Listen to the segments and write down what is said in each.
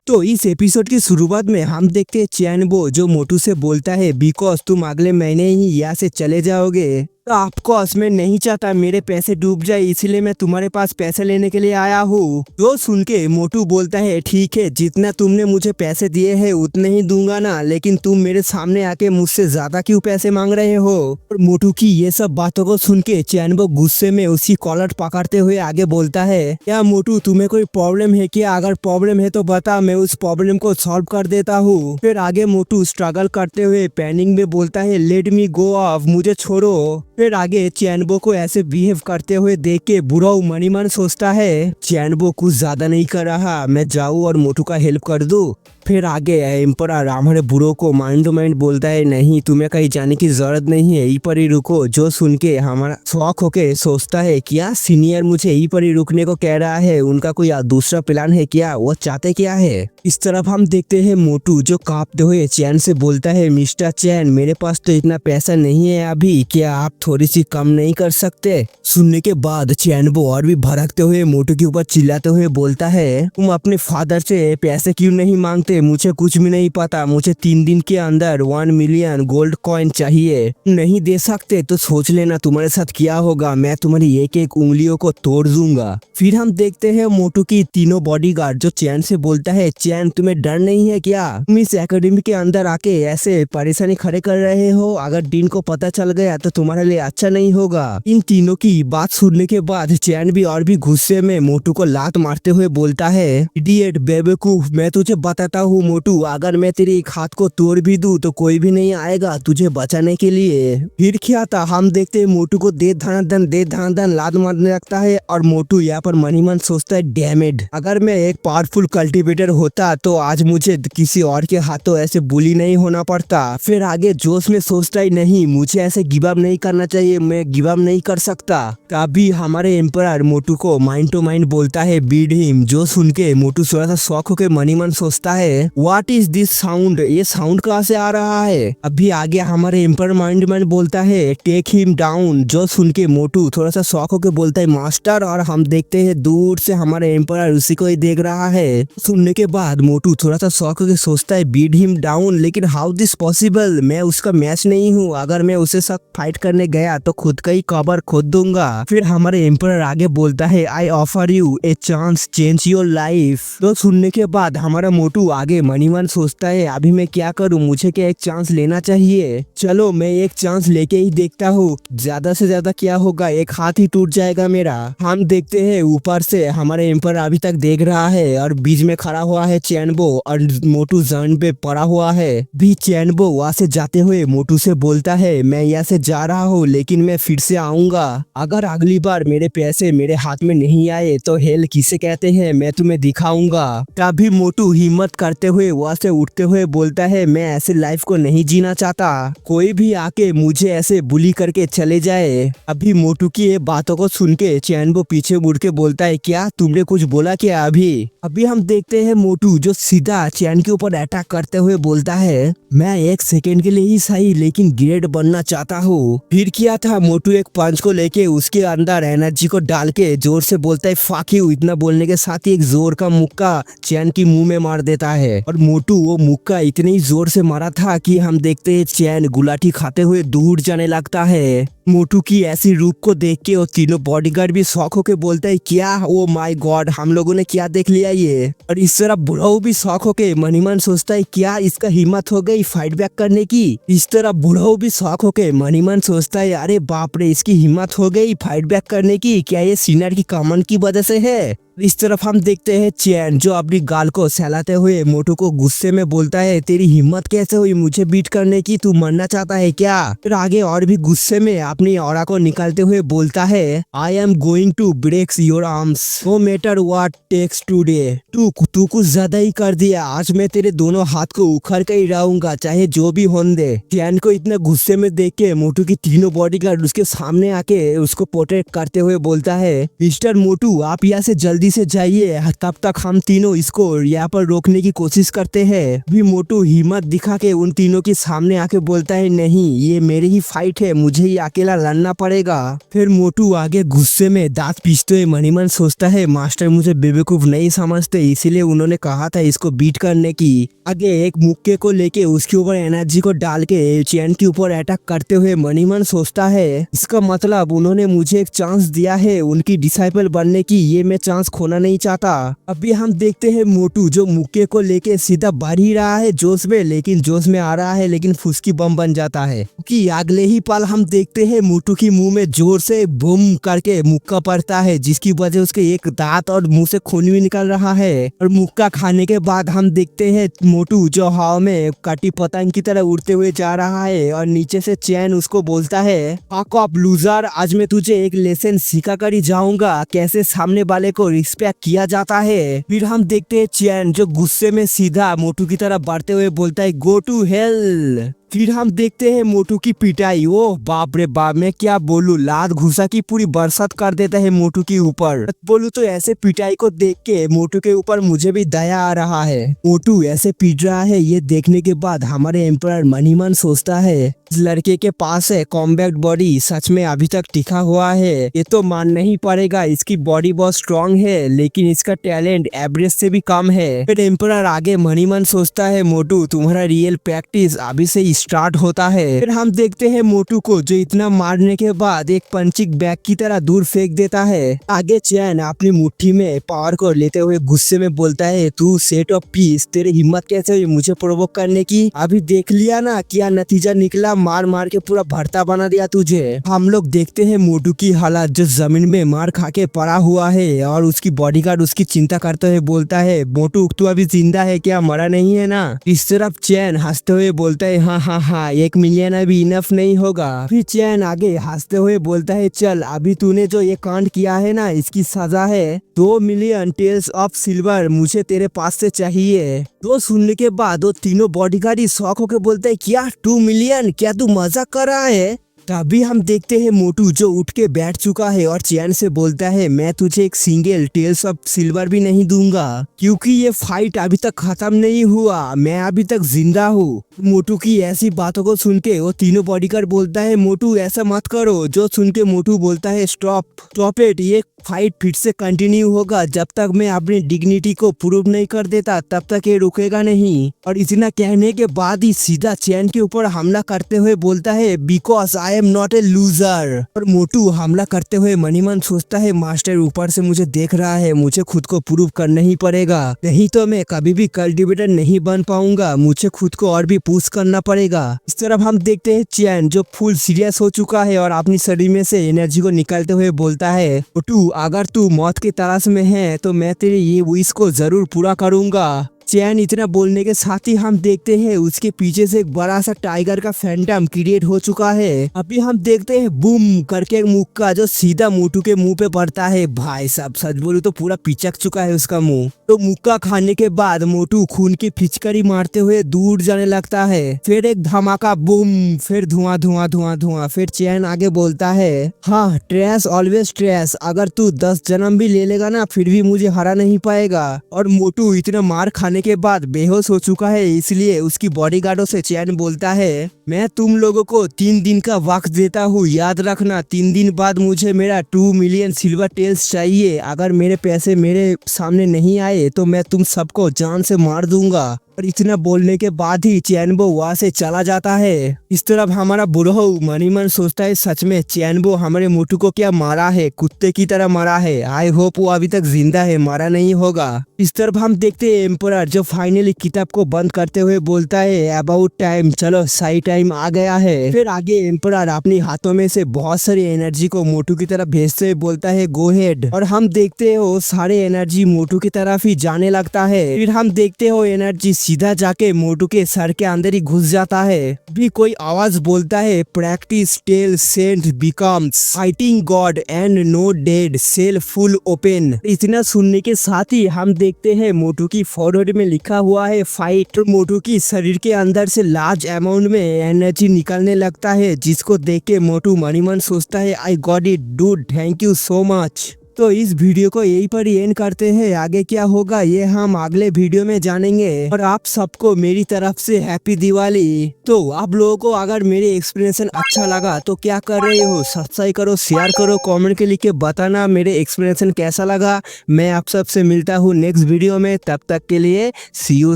तो इस एपिसोड की शुरुआत में हम देखते हैं चैनबो जो मोटू से बोलता है बिकॉज तुम अगले महीने ही यहाँ से चले जाओगे। तो ऑफकोर्स मैं नहीं चाहता मेरे पैसे डूब जाए, इसीलिए मैं तुम्हारे पास पैसे लेने के लिए आया हूँ। जो सुन के मोटू बोलता है ठीक है, जितना तुमने मुझे पैसे दिए हैं उतने ही दूंगा ना, लेकिन तुम मेरे सामने आके मुझसे ज्यादा क्यों पैसे मांग रहे हो। और मोटू की ये सब बातों को सुन के चैनबो गुस्से में उसकी कॉलर पकड़ते हुए आगे बोलता है, क्या मोटू तुम्हें कोई प्रॉब्लम है क्या? अगर प्रॉब्लम है तो बता, मैं उस प्रॉब्लम को सॉल्व कर देता हूँ। फिर आगे मोटू स्ट्रगल करते हुए पैनिक में बोलता है लेट मी गो ऑफ, मुझे छोड़ो। फिर आगे चैनबो को ऐसे बिहेव करते हुए देख के बुराऊ मनी मन सोचता है चैनबो कुछ ज्यादा नहीं कर रहा, मैं जाऊँ और मोटू का हेल्प कर दूँ। फिर आगे एम्परर हमारे बुरो को माइंड टू माइंड बोलता है नहीं, तुम्हें कहीं जाने की जरूरत नहीं है, यहीं पर ही रुको। जो सुन के हमारा शौक होके सोचता है क्या सीनियर मुझे यहीं पर ही रुकने को कह रहा है, उनका कोई दूसरा प्लान है क्या, वो चाहते क्या है। इस तरफ हम देखते हैं मोटू जो कांपते हुए चैन से बोलता है मिस्टर चैन मेरे पास तो इतना पैसा नहीं है अभी, क्या आप थोड़ी सी कम नहीं कर सकते। सुनने के बाद चैनबो और भी भड़कते हुए मोटू के ऊपर चिल्लाते हुए बोलता है तुम अपने फादर से पैसे क्यों नहीं मांगते, मुझे कुछ भी नहीं पता, मुझे 3 दिन के अंदर 1 मिलियन गोल्ड कॉइन चाहिए। नहीं दे सकते तो सोच लेना तुम्हारे साथ क्या होगा, मैं तुम्हारी एक एक उंगलियों को तोड़ दूंगा। फिर हम देखते हैं मोटू की तीनों बॉडीगार्ड जो चैन से बोलता है चैन तुम्हें डर नहीं है क्या, तुम इस एकेडमी के अंदर आके ऐसे परेशानी खड़े कर रहे हो, अगर डीन को पता चल गया तो तुम्हारे लिए अच्छा नहीं होगा। इन तीनों की बात सुनने के बाद चैन भी और भी गुस्से में मोटू को लात मारते हुए बोलता है इडियट बेवकूफ, मैं तुझे बताता हूँ मोटू, अगर मैं तेरी एक हाथ को तोड़ भी दूं तो कोई भी नहीं आएगा तुझे बचाने के लिए। फिर क्या था हम देखते हैं मोटू को दे धनाधन लात मारने लगता है और मोटू यहाँ पर मनी मन सोचता है डैमेड, अगर मैं एक पावरफुल कल्टीवेटर होता तो आज मुझे किसी और के हाथों ऐसे बुली नहीं होना पड़ता। फिर आगे जोश में सोचता ही नहीं मुझे ऐसे गिव अप नहीं करना चाहिए, मैं गिव अप नहीं कर सकता। तभी हमारे एम्परर मोटू को माइंड टू माइंड बोलता है बीड हिम। जो सुन के मोटू थोड़ा सा शौक होकर मनी मन सोचता है व्हाट इज दिस साउंड, ये साउंड कहाँ से आ रहा है। अभी आगे हमारे एम्पर माइंड में बोलता है टेक हिम डाउन। जो सुन के मोटू थोड़ा सा शौक होकर बोलता है मास्टर, और हम देखते हैं दूर से हमारे एम्पर उसी को ही देख रहा है। सुनने के बाद मोटू थोड़ा सा शौक होकर सोचता है बीट हिम डाउन, लेकिन हाउ दिस पॉसिबल, मैं उसका मैच नहीं हूँ, अगर मैं उसके साथ फाइट करने गया तो खुद का ही कबर खोद दूंगा। फिर हमारे एम्पर आगे बोलता है I offer U a chance change your life. तो सुनने के बाद हमारा मोटू आगे मनी मन सोचता है अभी मैं क्या करूं, मुझे क्या एक चांस लेना चाहिए, चलो मैं एक चांस लेके ही देखता हूँ, ज्यादा से ज्यादा क्या होगा, एक हाथ ही टूट जाएगा मेरा। हम देखते हैं ऊपर से हमारे एम्पर अभी तक देख रहा है और बीच में खड़ा हुआ है चैनबो और मोटू जमीन पे पड़ा हुआ है। भी चैनबो वहाँ से जाते हुए मोटू से बोलता है मैं यहाँ से जा रहा हूँ लेकिन मैं फिर से आऊंगा, अगर अगली बार मेरे पैसे मेरे हाथ में नहीं आए तो हेल किसे कहते हैं मैं तुम्हें दिखाऊंगा। तभी मोटू हिम्मत करते हुए वहाँ से उठते हुए बोलता है मैं ऐसे लाइफ को नहीं जीना चाहता, कोई भी आके मुझे ऐसे बुली करके चले जाए। अभी मोटू की ये बातों को सुन के चैनबो पीछे मुड़ के बोलता है क्या तुमने कुछ बोला क्या। अभी हम देखते हैं मोटू जो सीधा चैन के ऊपर अटैक करते हुए बोलता है मैं एक सेकेंड के लिए ही सही लेकिन ग्रेट बनना चाहता हूँ। फिर क्या था मोटू एक पंच को लेके उसके अंदर एनर्जी को डाल के जोर से बोलता है फाक यू। इतना बोलने के साथ ही एक जोर का मुक्का चैन की मुंह में मार देता है और मोटू वो मुक्का इतनी जोर से मारा था कि हम देखते हैं चैन गुलाटी खाते हुए दूर जाने लगता है। मोटू की ऐसी रूप को देख के और तीनों बॉडीगार्ड भी शौक होके बोलता है क्या ओ माय गॉड हम लोगों ने क्या देख लिया ये। और इस तरह बुढ़ाऊ भी शौक होके मनी मन सोचता है क्या इसका हिम्मत हो गई फाइट बैक करने की। इस तरह बुढ़ाऊ भी शौक होके मनी मन सोचता है अरे बाप रे इसकी हिम्मत हो गई फाइट बैक करने की, क्या ये सीनियर की कमेंट की वजह से है। इस तरफ हम देखते हैं चैन जो अपनी गाल को सहलाते हुए मोटू को गुस्से में बोलता है तेरी हिम्मत कैसे हुई मुझे बीट करने की, तू मरना चाहता है क्या। फिर आगे और भी गुस्से में अपनी ऑरा को निकालते हुए बोलता है I am going to break your arms no matter what takes today. तू कुछ ज्यादा ही कर दिया, आज मैं तेरे दोनों हाथ को उखाड़ कर ही रहूंगा चाहे जो भी होने दे। चैन को इतना गुस्से में देख के मोटू की तीनों बॉडीगार्ड उसके सामने आके उसको प्रोटेक्ट करते हुए बोलता है मिस्टर मोटू आप यहाँ से जल्दी जल्दी से जाइए, तब तक हम तीनों इसको यहाँ पर रोकने की कोशिश करते हैं। भी मोटू हिम्मत दिखा के उन तीनों के सामने आके बोलता है नहीं, ये मेरी ही फाइट है, मुझे ही अकेला लड़ना पड़ेगा। फिर मोटू आगे गुस्से में दांत पीसते हुए मनी मन सोचता है मास्टर मुझे बेवकूफ नहीं समझते, इसीलिए उन्होंने कहा था इसको बीट करने की। आगे एक मुक्के को लेके उसके ऊपर एनर्जी को डाल के चैन के ऊपर अटैक करते हुए मनी मन सोचता है इसका मतलब उन्होंने मुझे एक चांस दिया है उनकी डिसाइपल बनने की, ये मैं चांस खोना नहीं चाहता। अभी हम देखते हैं मोटू जो मुक्के को लेके सीधा बढ़ ही रहा है जोश में, लेकिन जोश में आ रहा है लेकिन फुसकी बम बन जाता है, क्योंकि अगले ही पल हम देखते हैं मोटू की मुंह में जोर से बूम करके मुक्का पड़ता है, जिसकी वजह उसके एक दांत और मुंह से खून भी निकल रहा है। और मुक्का खाने के बाद हम देखते हैं मोटू जो हवा में कटी पतंग की तरह उड़ते हुए जा रहा है और नीचे से चैन उसको बोलता है फक ऑफ लूजर, आज मैं तुझे एक लेसन सिखा कर ही जाऊंगा कैसे सामने वाले को रिस्पेक्ट किया जाता है। फिर हम देखते हैं चैन जो गुस्से में सीधा मोटू की तरफ बढ़ते हुए बोलता है गो टू हेल। फिर हम देखते हैं मोटू की पिटाई, ओ बाप रे बाप, मैं क्या बोलूं, लात घुसा की पूरी बरसात कर देता है मोटू के ऊपर। बोलूं तो ऐसे पिटाई को देख के मोटू के ऊपर मुझे भी दया आ रहा है। मोटू ऐसे पीट रहा है, ये देखने के बाद हमारे एम्परर मनी मन सोचता है इस लड़के के पास है कॉम्बैक्ट बॉडी, सच में अभी तक टिका हुआ है, ये तो मानना ही पड़ेगा, इसकी बॉडी बहुत स्ट्रांग है लेकिन इसका टैलेंट एवरेज से भी कम है। फिर एम्परर आगे मनी मन सोचता है मोटू तुम्हारा रियल प्रैक्टिस अभी से स्टार्ट होता है। फिर हम देखते हैं मोटू को जो इतना मारने के बाद एक पंचिंग बैग की तरह दूर फेंक देता है। आगे चैन अपनी मुट्ठी में पावर को लेते हुए गुस्से में बोलता है तू सेट ऑफ पीस, तेरी हिम्मत कैसे हुई मुझे प्रोवोक करने की, अभी देख लिया ना क्या नतीजा निकला, मार मार के पूरा भरता बना दिया तुझे। हम लोग देखते हैं मोटू की हालत जो जमीन में मार खा के पड़ा हुआ है और उसकी बॉडीगार्ड उसकी चिंता करते हुए बोलता है मोटू तू अभी जिंदा है क्या, मरा नहीं है ना। इस तरफ चैन हंसते हुए बोलता है हाँ 1 मिलियन अभी इनफ नहीं होगा। फिर चैन आगे हंसते हुए बोलता है चल अभी तूने जो ये कांड किया है ना इसकी सजा है 2 मिलियन टेल्स ऑफ सिल्वर मुझे तेरे पास से चाहिए। तो सुनने के बाद वो तीनों बॉडीगार्ड ही शॉक होकर बोलते हैं क्या 2 मिलियन, क्या तू मजाक कर रहा है। तभी हम देखते हैं मोटू जो उठ के बैठ चुका है और चैन से बोलता है मैं तुझे एक सिंगल टेल्स ऑफ सिल्वर भी नहीं दूंगा क्योंकि ये फाइट अभी तक खत्म नहीं हुआ, मैं अभी तक जिंदा हूँ। मोटू की ऐसी बातों को सुन के वो तीनों बॉडीगार्ड बोलता है मोटू ऐसा मत करो, जो सुन के मोटू बोलता है स्टॉप इट, ये फाइट फिर से कंटिन्यू होगा, जब तक मैं अपनी डिग्निटी को प्रूव नहीं कर देता तब तक ये रुकेगा नहीं। और इतना कहने के बाद ही सीधा चैन के ऊपर हमला करते हुए बोलता है because I am not a loser. और मोटू हमला करते हुए मनी मन सोचता है मास्टर ऊपर से मुझे देख रहा है, मुझे खुद को प्रूव करना ही पड़ेगा, नहीं तो मैं कभी भी कल्टिवेटर नहीं बन पाऊंगा, मुझे खुद को और भी पुश करना पड़ेगा। इस तरफ हम देखते हैं चैन जो फुल सीरियस हो चुका है और अपनी शरीर में से एनर्जी को निकालते हुए बोलता है मोटू अगर तू मौत की तलाश में है तो मैं तेरी ये विश को जरूर पूरा करूंगा। चैन इतना बोलने के साथ ही हम देखते हैं उसके पीछे से एक बड़ा सा टाइगर का फैंटम क्रिएट हो चुका है। अभी हम देखते हैं बूम करके एक मुक्का जो सीधा मोटू के मुंह पे पड़ता है। भाई साहब सच बोलूं तो पूरा पिचक चुका है उसका मुंह। तो मुक्का खाने के बाद मोटू खून की फिचकारी मारते हुए दूर जाने लगता है। फिर एक धमाका बूम, फिर धुआं धुआं धुआं धुआं। फिर चैन आगे बोलता है हाँ ट्रैश ऑलवेज ट्रैश, अगर तू 10 जन्म भी ले लेगा ना फिर भी मुझे हरा नहीं पाएगा। और मोटू इतना मार खाने के बाद बेहोश हो चुका है, इसलिए उसकी बॉडीगार्डों से चैन बोलता है मैं तुम लोगों को 3 दिन का वक्त देता हूँ, याद रखना 3 दिन बाद मुझे मेरा 2 मिलियन सिल्वर टेल्स चाहिए, अगर मेरे पैसे मेरे सामने नहीं आए तो मैं तुम सबको जान से मार दूंगा। और इतना बोलने के बाद ही चैनबो वहाँ से चला जाता है। इस तरफ हमारा बुढ़ऊ मनी मन सोचता है सच में चैनबो हमारे मोटू को क्या मारा है, कुत्ते की तरह मारा है, आई होप वो अभी तक जिंदा है, मारा नहीं होगा। इस तरफ हम देखते हैं एम्परर जो फाइनली किताब को बंद करते हुए बोलता है अबाउट टाइम, चलो सही टाइम आ गया है। फिर आगे एम्परर अपने हाथों में से बहुत सारी एनर्जी को मोटू की तरफ भेजते हुए बोलता है गो हेड। और हम देखते हो सारे एनर्जी मोटू की तरफ ही जाने लगता है। फिर हम देखते हो एनर्जी सीधा जाके मोटू के सर के अंदर ही घुस जाता है। भी कोई आवाज बोलता है practice tell cent becomes fighting god and no dead sell full open. इतना सुनने के साथ ही हम देखते हैं मोटू की फॉरवर्ड में लिखा हुआ है फाइट। तो मोटू की शरीर के अंदर से लार्ज अमाउंट में एनर्जी निकलने लगता है, जिसको देख के मोटू मनी मन सोचता है I got it dude, thank you so much. तो इस वीडियो को यहीं पर ही एंड करते हैं। आगे क्या होगा ये हम अगले वीडियो में जानेंगे। और आप सबको मेरी तरफ से हैप्पी दिवाली। तो आप लोगों को अगर मेरी एक्सप्लेनेशन अच्छा लगा तो क्या कर रहे हो, सब्सक्राइब करो, शेयर करो, कमेंट के लिख के बताना मेरे एक्सप्लेनेशन कैसा लगा। मैं आप सबसे मिलता हूँ नेक्स्ट वीडियो में, तब तक के लिए सी यू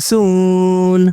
सून।